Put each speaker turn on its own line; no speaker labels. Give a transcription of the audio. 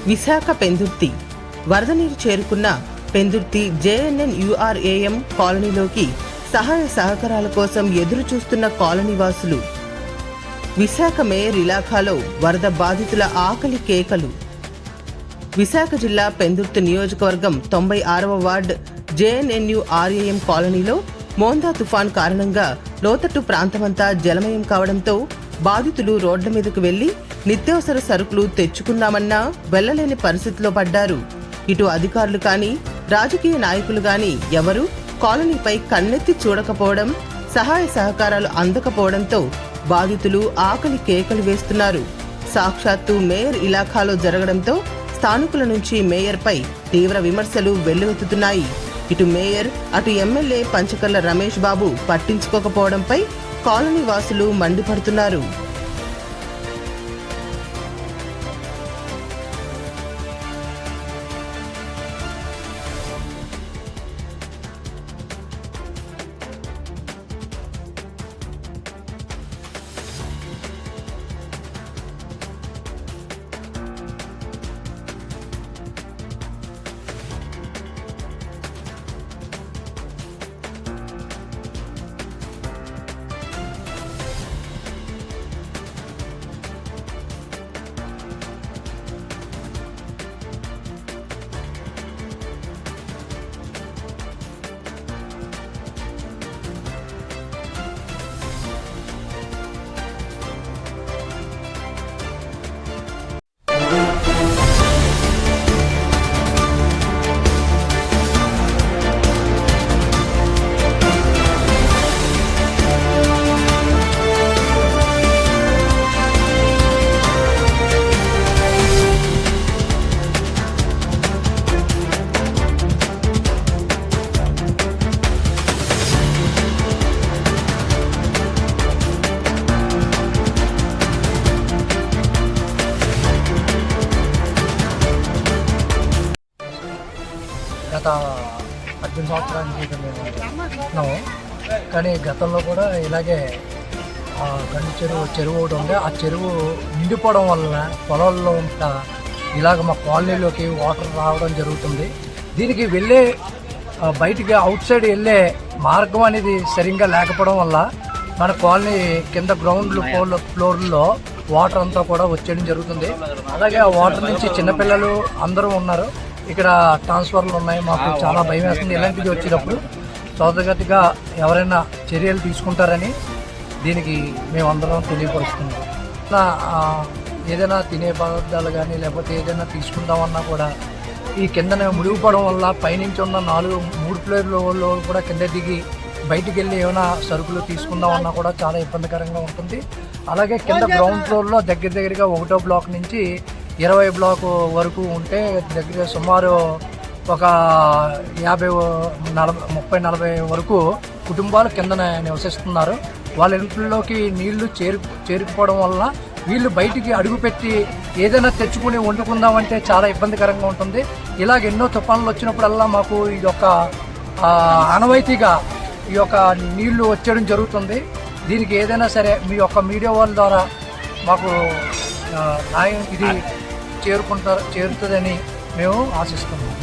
విశాఖ పెందుర్తి వరద నీరు చేరుకున్న పెందుర్తి JNNURAM కాలనీలోకి సహాయ సహకారాల కోసం ఎదురు చూస్తున్న కాలనీ వాసులు. విశాఖ మేయర్ ఇలాఖాలో వరద బాధితుల ఆకలి కేకలు. విశాఖ జిల్లా పెందుర్తి నియోజకవర్గం 96వ వార్డ్ JNNURAM కాలనీలో మోందా తుఫాన్ కారణంగా లోతట్టు ప్రాంతమంతా జలమయం కావడంతో బాధితులు రోడ్ల మీదకు వెళ్లి నిత్యావసర సరుకులు తెచ్చుకుందామన్నా వెళ్లలేని పరిస్థితిలో పడ్డారు. ఇటు అధికారులు కానీ రాజకీయ నాయకులు గాని ఎవరూ కాలనీపై కన్నెత్తి చూడకపోవడం, సహాయ సహకారాలు అందకపోవడంతో బాధితులు ఆకలి కేకలు వేస్తున్నారు. సాక్షాత్తు మేయర్ ఇలాఖాలో జరగడంతో స్థానికుల నుంచి మేయర్పై తీవ్ర విమర్శలు వెల్లువెత్తుతున్నాయి. ఇటు మేయర్ అటు ఎమ్మెల్యే పంచకర్ల రమేష్ బాబు పట్టించుకోకపోవడంపై కాలనీ వాసులు మండిపడుతున్నారు.
గత 18 సంవత్సరాల నుంచి మేము ఉన్నాము. కానీ గతంలో కూడా ఇలాగే గండి చెరువు ఒకటి ఉంది. ఆ చెరువు నిండిపోవడం వలన పొలాల్లో ఉంటా ఇలాగ మా కాలనీలోకి వాటర్ రావడం జరుగుతుంది. దీనికి వెళ్ళే బయటికి అవుట్ సైడ్ వెళ్ళే మార్గం అనేది సరిగ్గా లేకపోవడం వల్ల మన కాలనీ కింద గ్రౌండ్ ఫ్లోర్లో వాటర్ అంతా కూడా వచ్చేయడం జరుగుతుంది. అలాగే ఆ వాటర్ నుంచి చిన్నపిల్లలు అందరూ ఉన్నారు. ఇక్కడ ట్రాన్స్ఫర్లు ఉన్నాయి. మాకు చాలా భయం వేస్తుంది. ఇలాంటిది వచ్చినప్పుడు త్వరితగతిగా ఎవరైనా చర్యలు తీసుకుంటారని దీనికి మేమందరం తెలియపరుస్తున్నాం. ఏదైనా తినే పదార్థాలు కానీ లేకపోతే ఏదైనా తీసుకుందామన్నా కూడా ఈ కిందనే మునిగిపోవడం వల్ల పైనుంచి ఉన్న 3 ఫ్లోర్లలో కూడా కింద దిగి బయటికి వెళ్ళి ఏమైనా సరుకులు తీసుకుందామన్నా కూడా చాలా ఇబ్బందికరంగా ఉంటుంది. అలాగే కింద గ్రౌండ్ ఫ్లోర్లో దగ్గరగా 1వ బ్లాక్ నుంచి 20 బ్లాక్ వరకు ఉంటే దగ్గర సుమారు ఒక 30-40 వరకు కుటుంబాలు కిందన నివసిస్తున్నారు. వాళ్ళ ఇంట్లోకి నీళ్లు చేరుకుపోవడం వల్ల వీళ్ళు బయటికి అడుగుపెట్టి ఏదైనా తెచ్చుకుని వండుకుందామంటే చాలా ఇబ్బందికరంగా ఉంటుంది. ఇలాగ ఎన్నో తుఫాన్లు వచ్చినప్పుడల్లా మాకు ఇది ఒక ఆనవాయితీగా ఈ యొక్క నీళ్లు వచ్చేయడం జరుగుతుంది. దీనికి ఏదైనా సరే మీ యొక్క మీడియా వాళ్ళ ద్వారా మాకు న్యాయం ఇది చేరుతుందని మేము ఆశిస్తున్నాం.